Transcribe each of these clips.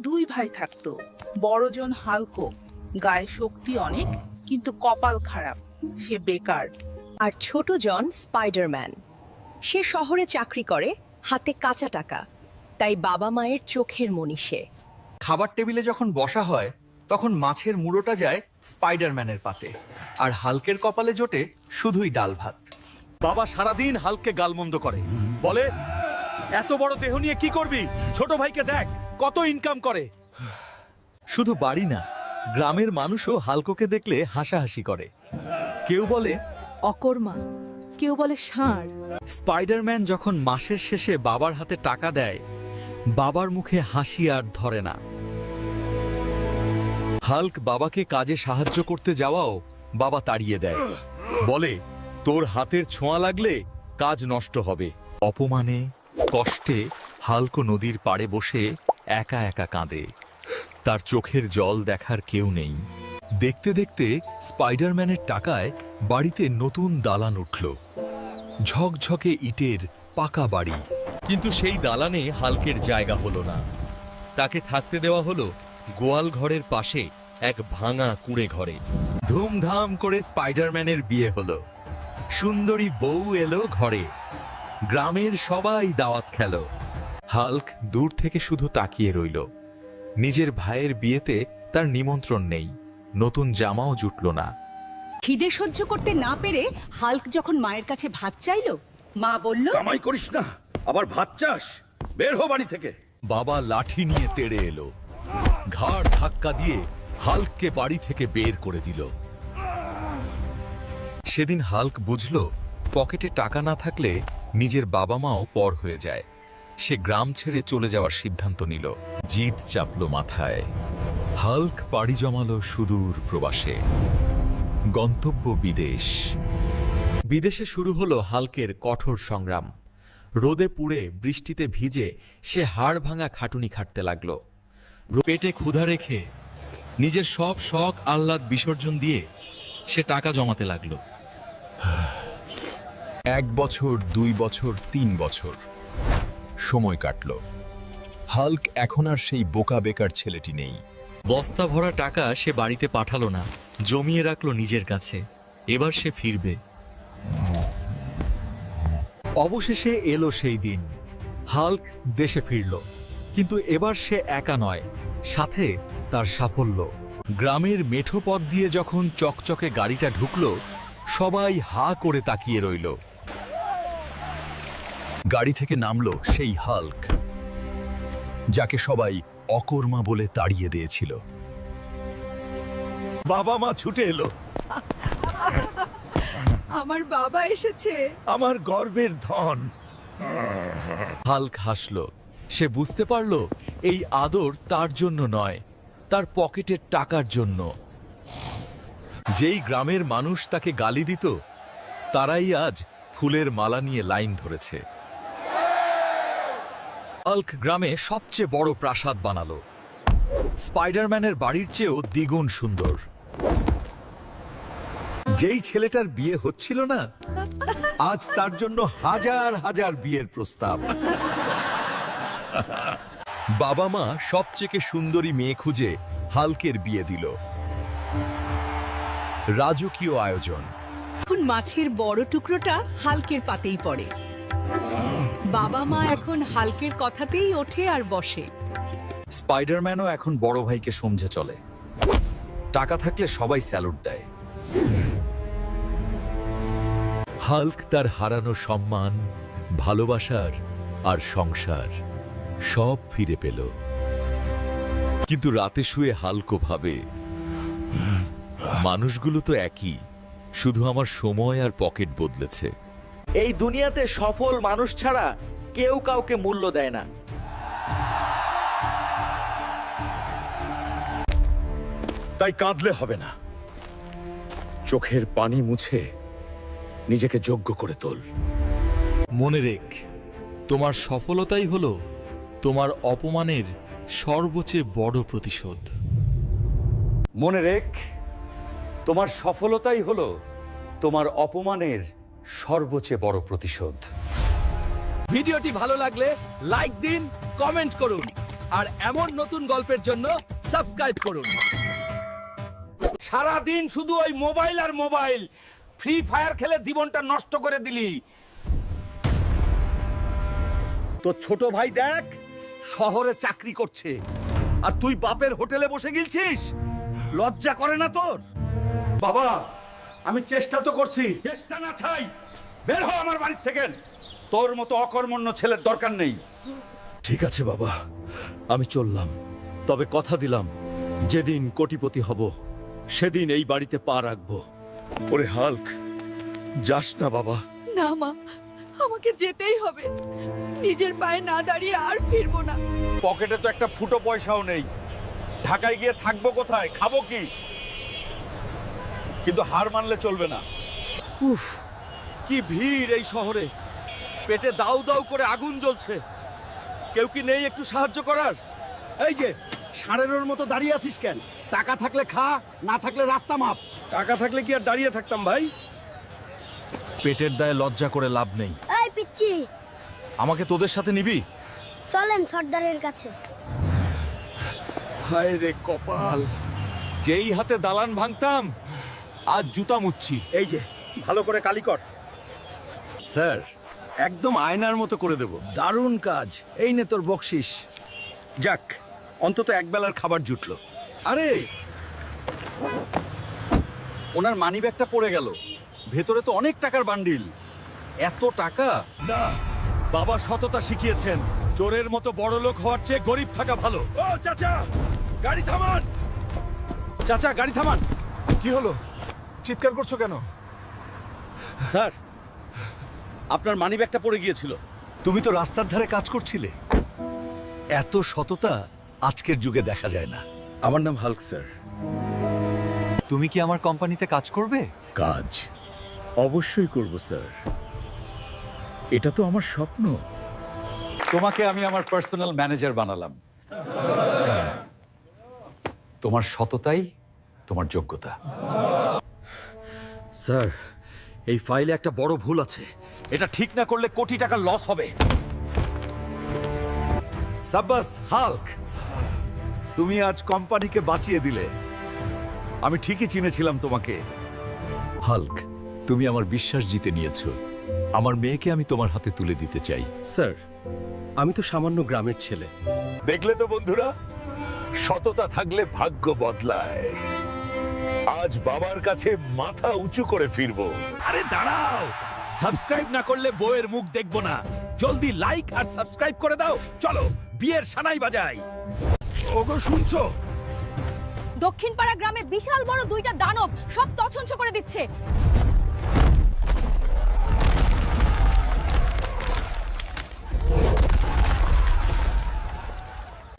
দুই ভাই থাকতো। বড়জন হালকো, গায়ে শক্তি অনেক, কিন্তু কপাল খারাপ, সে বেকার। আর ছোট জন স্পাইডারম্যান। সে শহরে চাকরি করে, হাতে কাঁচা টাকা, তাই বাবা মায়ের চোখের মনি সে। খাবার টেবিলে যখন বসা হয় তখন মাছের মুড়োটা যায় স্পাইডারম্যানের পাতে, আর হাল্কের কপালে জোটে শুধুই ডাল ভাত। বাবা সারাদিন হালকে গালমন্দ করে, বলে এত বড় দেহ নিয়ে কি করবি? ছোট ভাইকে দেখ কত ইনকাম করে। শুধু বাড়ি না, গ্রামের মানুষও হালকোকে দেখলে হাসাহাসি করে। কেউ বলে অকর্মা, কেউ বলে ষাঁড়। স্পাইডারম্যান যখন মাসের শেষে বাবার হাতে টাকা দেয়, বাবার মুখে হাসি আর ধরে না। হাল্ক বাবাকে কাজে সাহায্য করতে যাওয়াও বাবা তাড়িয়ে দেয়, বলে তোর হাতের ছোঁয়া লাগলে কাজ নষ্ট হবে। অপমানে, কষ্টে হাল্ক নদীর পাড়ে বসে একা একা কাঁদে। তার চোখের জল দেখার কেউ নেই। দেখতে দেখতে স্পাইডারম্যানের টাকায় বাড়িতে নতুন দালান উঠল, ঝকঝকে ইটের পাকা বাড়ি। কিন্তু সেই দালানে হাল্কের জায়গা হলো না। তাকে থাকতে দেওয়া হলো গোয়াল ঘরের পাশে এক ভাঙা কুঁড়ে ঘরে। ধুমধাম করে স্পাইডারম্যানের বিয়ে হলো। সুন্দরী বউ এলো ঘরে, গ্রামের সবাই দাওয়াত খেল। হাল্ক দূর থেকে শুধু তাকিয়ে রইল। নিজের ভাইয়ের বিয়েতে তার নিমন্ত্রণ নেই, নতুন জামাও জুটল না। খিদে সহ্য করতে না পেরে হাল্ক যখন মায়ের কাছে ভাত চাইলো, মা বলল, কামাই করিস না, আবার ভাত চাস? বের হো বাড়ি থেকে। বাবা লাঠি নিয়ে তেড়ে এলো, ঘাড় ধাক্কা দিয়ে হাল্ককে বাড়ি থেকে বের করে দিল। সেদিন হাল্ক বুঝল, পকেটে টাকা না থাকলে নিজের বাবা মাও পর হয়ে যায়। সে গ্রাম ছেড়ে চলে যাওয়ার সিদ্ধান্ত নিল। জিদ চাপল মাথায়। হাল্ক পাড়ি জমালো সুদূর প্রবাসে, গন্তব্য বিদেশ। বিদেশে শুরু হলো হাল্কের কঠোর সংগ্রাম। রোদে পুড়ে, বৃষ্টিতে ভিজে সে হাড় ভাঙা খাটুনি খাটতে লাগল। পেটে ক্ষুধা রেখে নিজের সব শখ আহ্লাদ বিসর্জন দিয়ে সে টাকা জমাতে লাগলো। 1 বছর, 2 বছর, 3 বছর সময় কাটল। হাল্ক এখন আর সেই বোকা বেকার ছেলেটি নেই। বস্তা ভরা টাকা সে বাড়িতে পাঠালো না, জমিয়ে রাখলো নিজের কাছে। এবার সে ফিরবে। অবশেষে এলো সেই দিন। হাল্ক দেশে ফিরল, কিন্তু এবার সে একা নয়, সাথে তার সাফল্য। গ্রামের মেঠো পথ দিয়ে যখন চকচকে গাড়িটা ঢুকলো, সবাই হা করে তাকিয়ে রইল। গাড়ি থেকে নামলো সেই হাল্ক, যাকে সবাই অকর্মা বলে তাড়িয়ে দিয়েছিল। বাবা মা ছুটে এলো, আমার বাবা এসেছে। আমার গর্বের ধন। হাল্ক হাসল। সে বুঝতে পারল এই আদর তার জন্য নয়, তার পকেটের টাকার জন্য। যেই গ্রামের মানুষ তাকে গালি দিত, তারাই আজ ফুলের মালা নিয়ে লাইন ধরেছে। হাল্ক গ্রামে সবচেয়ে বড় প্রাসাদ বানালো, স্পাইডারম্যানের বাড়ির চেয়েও দ্বিগুণ সুন্দর। যেই ছেলেটার বিয়ে হচ্ছিল না, আজ তার জন্য হাজার হাজার বিয়ের প্রস্তাব। বাবা মা সবচেয়ে সুন্দরী মেয়ে খুঁজে হাল্কের বিয়ে দিল। রাজকীয় আয়োজন। এখন মাছের বড় টুকরোটা হাল্কের পাতেই পড়ে। বাবা মা এখন হাল্কের কথাতেই ওঠে আর বসে। স্পাইডারম্যানও এখন বড় ভাইকে সমঝে চলে। টাকা থাকলে সবাই স্যালুট দেয়। হাল্ক তার হারানো সম্মান, ভালোবাসার আর সংসার সব ফিরে পেল। কিন্তু রাতে শুয়ে হাল্কও ভাবে, মানুষগুলো তো একই, শুধু আমার সময় আর পকেট বদলেছে। এই দুনিয়াতে সফল মানুষ ছাড়া কেউ কাউকে মূল্য দেয় না। তাই কাঁদলে হবে না, চোখের পানি মুছে নিজেকে যোগ্য করে তোল। মনে রেখ, তোমার সফলতাই হলো তোমার অপমানের সর্বচেয়ে বড় প্রতিশোধ। মনে রেখ, তোমার সফলতাই হলো তোমার অপমানের সর্বচেয়ে বড় প্রতিশোধ। ভিডিওটি ভালো লাগলে লাইক দিন, কমেন্ট করুন আর এমন নতুন গল্পের জন্য সাবস্ক্রাইব করুন। সারা দিন শুধু ওই মোবাইল আর মোবাইল, ফ্রি ফায়ার খেলে জীবনটা নষ্ট করে দিলি। তোর ছোট ভাই দেখ শহরে চাকরি করছে, আর তুই বাপের হোটেলে বসে গিলছিস। লজ্জা করে না তোর? বাবা, আমি চেষ্টা তো করছি। চেষ্টা না ছাই, বের হ আমার বাড়ির থেকে। তোর মতো অকর্মণ্য ছেলের দরকার নেই। ঠিক আছে বাবা, আমি চললাম। তবে কথা দিলাম, যেদিন কোটিপতি হব সেদিন এই বাড়িতে পা রাখবো। ওরে হাল্ক, যাস না বাবা। না মা, আমাকে যেতেই হবে। নিজের পায়ে না দাঁড়িয়ে আর ফিরবো না। পকেটে তো একটা ফুটো পয়সাও নেই। ঢাকায় গিয়ে থাকবো কোথায়, খাবো কি? কিন্তু হার মানলে চলবে না। উফ, কি ভিড় এই শহরে। পেটে দাউ দাউ করে আগুন জ্বলছে। কেউ কি নেই একটু সাহায্য করার? এই যে ষাঁড়ের মতো দাঁড়িয়ে আছিস কেন? টাকা থাকলে খা, না থাকলে রাস্তা মাপ। টাকা থাকলে কি আর দাঁড়িয়ে থাকতাম ভাই? পেটের দায়ে লজ্জা করে লাভ নেই। এই পিচ্ছি, আমাকে তোদের সাথে নিবি? চলেন সর্দারের কাছে। হায় রে কপাল, যেই হাতে দালান ভাঙতাম আজ জুতা মুচ্ছি। এই যে ভালো করে কালি কর। স্যার, একদম আয়নার মতো করে দেব। দারুণ কাজ। এই নে তোর বকশিস। যাক, অন্তত একবেলার খাবার জুটলো। আরে, ওনার মানিব্যাগটা পড়ে গেল। ভেতরে তো অনেক টাকার বান্ডিল। এত টাকা না। বাবা সততা শিখিয়েছেন, চোরের মতো বড় লোক হওয়ার চেয়ে গরিব থাকা ভালো। ও চাচা, গাড়ি থামান। চাচা, গাড়ি থামান। কি হলো? চিৎকার করছো কেন? স্যার, আপনার মানিব্যাগটা পড়ে গিয়েছিল। তুমি তো রাস্তার ধারে কাজ করছিলে। এত সততা আজকের যুগে দেখা যায় না। আমার নাম হাল্ক স্যার। তুমি কি আমার কোম্পানিতে কাজ করবে? কাজ অবশ্যই করব স্যার, এটা তো আমার স্বপ্ন। তোমাকে আমি আমার পার্সোনাল ম্যানেজার বানালাম। তোমার সততাই তোমার যোগ্যতা। স্যার, এই ফাইলে একটা বড় ভুল আছে। এটা ঠিক না করলে কোটি টাকা লস হবে। সাব্বাস হাল্ক, তুমি আজ কোম্পানিকে বাঁচিয়ে দিলে। আমি ঠিকই চিনেছিলাম তোমাকে। হাল্ক, তুমি আমার বিশ্বাস জিতে নিয়েছো। আমার মেয়েকে আমি তোমার হাতে তুলে দিতে চাই। স্যার, আমি তো সামান্য গ্রামের ছেলে। দেখলে তো বন্ধুরা, সততা থাকলে ভাগ্য বদলায়। আজ বাবার কাছে মাথা উঁচু করে ফিরবো। আরে দাঁড়াও, সাবস্ক্রাইব না করলে বউয়ের মুখ দেখবো না। জলদি লাইক আর সাবস্ক্রাইব করে দাও। চলো বিয়ের সানাই বাজাই। ওগো শুনছো? দক্ষিণ পাড়া গ্রামে বিশাল বড় দুইটা দানব সব তছনছ করে দিচ্ছে।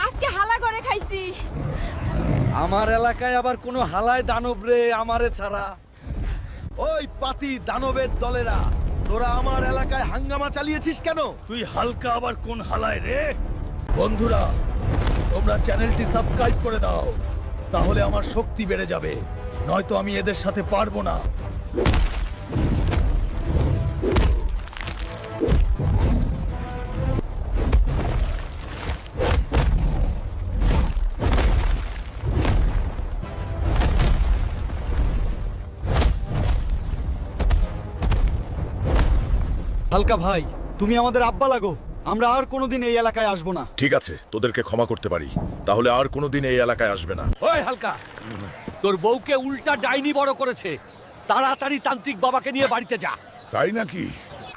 আজকে হালা করে খাইছি। আমার এলাকায় আবার কোনো হালায় দানব রে আমারে ছাড়া? ওই পাতি দানবের দলেরা, তোরা আমার এলাকায় হাঙ্গামা চালিয়েছিস কেন? তুই হালকা আবার কোন হালায় রে? বন্ধুরা, তোমরা চ্যানেলটি সাবস্ক্রাইব করে দাও, তাহলে আমার শক্তি বেড়ে যাবে। নয়তো আমি এদের সাথে পারবো না। হালকা ভাই, তুমি আমাদের আব্বা লাগো। আমরা আর কোনোদিন এই এলাকায় আসবো না। ঠিক আছে, তোদেরকে ক্ষমা করতে পারি। তাহলে আর কোনোদিন এই এলাকায় আসবে না। ওই হালকা, তোর বউকে উল্টা ডাইনি বড় করেছে। তাড়াতাড়ি তান্ত্রিক বাবাকে নিয়ে বাড়িতে যা। তাই নাকি?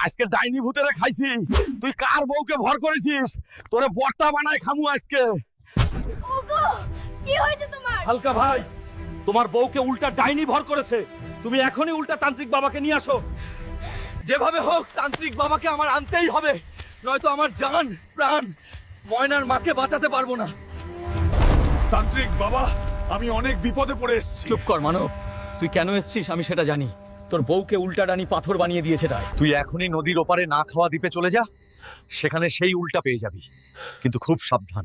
আজকে ডাইনি ভূতেরা খাইছি। তুই কার বউকে ভর করেছিস? তোরে বর্তা বানায় খামু আজকে। ওগো, কি হয়েছে তোমার? হালকা ভাই, তোমার বউকে উল্টা ডাইনি ভর করেছে। তুমি এখনই উল্টা তান্ত্রিক বাবাকে নিয়ে আসো। যেভাবে হোক তান্ত্রিক বাবাকে আমার আনতেই হবে, নয়তো আমার জান প্রাণ ময়নার মাকে বাঁচাতে পারবো না। তান্ত্রিক বাবা, আমি অনেক বিপদে পড়ে এসেছি। চুপ কর মানব, তুই কেন এসেছিস আমি সেটা জানি। তোর বউকে উল্টা ডানি পাথর বানিয়ে দিয়েছে তাই। তুই এখনই নদীর ওপারে না খাওয়া দ্বীপে চলে যা। সেখানে সেই উল্টা পেয়ে যাবি, কিন্তু খুব সাবধান,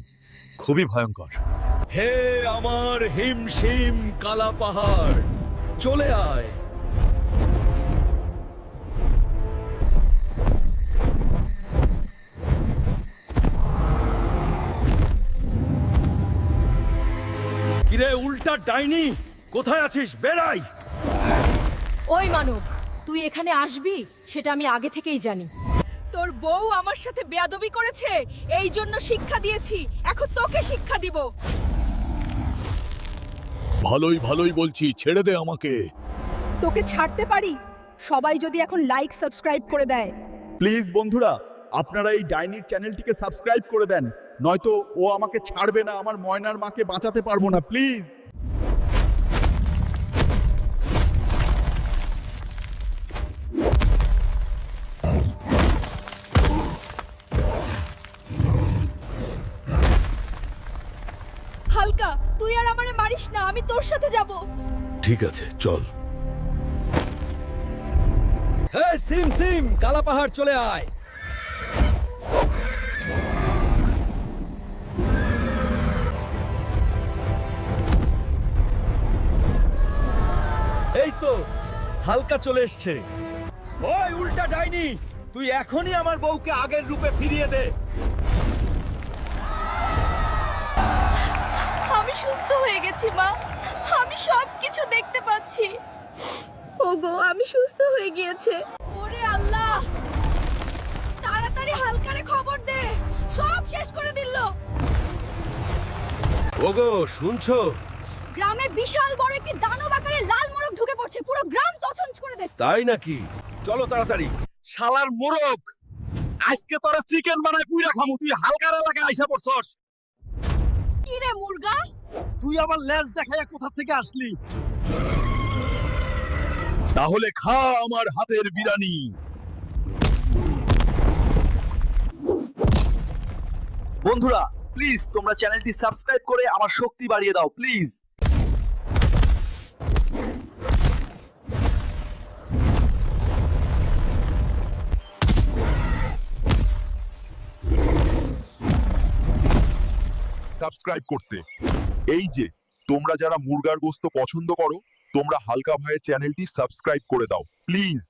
খুবই ভয়ঙ্কর। হে আমার হিমশিম কালা পাহাড়, চলে আয়। কিরে উল্টা ডাইনি, কোথায় আছিস? বেরাই! ওই মানব, তুই এখানে আসবি সেটা আমি আগে থেকেই জানি। তোর বউ আমার সাথে বেয়াদবি করেছে, এই জন্য শিক্ষা দিয়েছি, এখন তোকে শিক্ষা দিব। ভালোই ভালোই বলছি, ছেড়ে দে আমাকে। তোকে ছাড়তে পারি সবাই যদি এখন লাইক সাবস্ক্রাইব করে দেয়। প্লিজ বন্ধুরা, আপনারা এই ডাইনির চ্যানেলটিকে সাবস্ক্রাইব করে দেন, নয়তো ও আমাকে ছাড়বে না, আমার ময়নার মাকে বাঁচাতে পারবো না, প্লিজ। হালকা, তুই আর আমারে মারিস না, আমি তোর সাথে যাব। ঠিক আছে, চল। হ্যাঁ সিম সিম, কালা পাহাড় চলে আয়। এই তো হালকা চলে এসছে। ওই উল্টা ডাইনি, তুই এখনই আমার বউকে আগের রূপে ফিরিয়ে দে। আমি সুস্থ হয়ে গেছি মা, আমি সব কিছু দেখতে পাচ্ছি। ওগো, আমি সুস্থ হয়ে গিয়েছে। ওরে আল্লাহ, তাড়াতাড়ি হালকারে খবর দে, সব শেষ করে দিল। ওগো শুনছো? গ্রামে বিশাল বড় একটি দানব আকারে লাল মোরগ ঢুকে পড়ছে, পুরো গ্রাম তছনছ করে দিচ্ছে। তাই নাকি? চলো তাড়াতাড়ি। শালার মোরগ, আজকে তোরা চিকেন বানায় পুইরা খামু। তুই হালকার এলাকায় আইসা পড়ছস। কি রে মুরগা, তুই আমার লেজ দেখাইয়া কোথা থেকে আসলি? তাহলে খা আমার হাতের বিরানি। বন্ধুরা প্লিজ তোমরা চ্যানেলটি সাবস্ক্রাইব করে আমার শক্তি বাড়িয়ে দাও প্লিজ। সাবস্ক্রাইব করতে। এই যে তোমরা যারা মুরগার গোস্ত পছন্দ করো, তোমরা হালকা ভাইয়ের চ্যানেলটি সাবস্ক্রাইব করে দাও প্লিজ।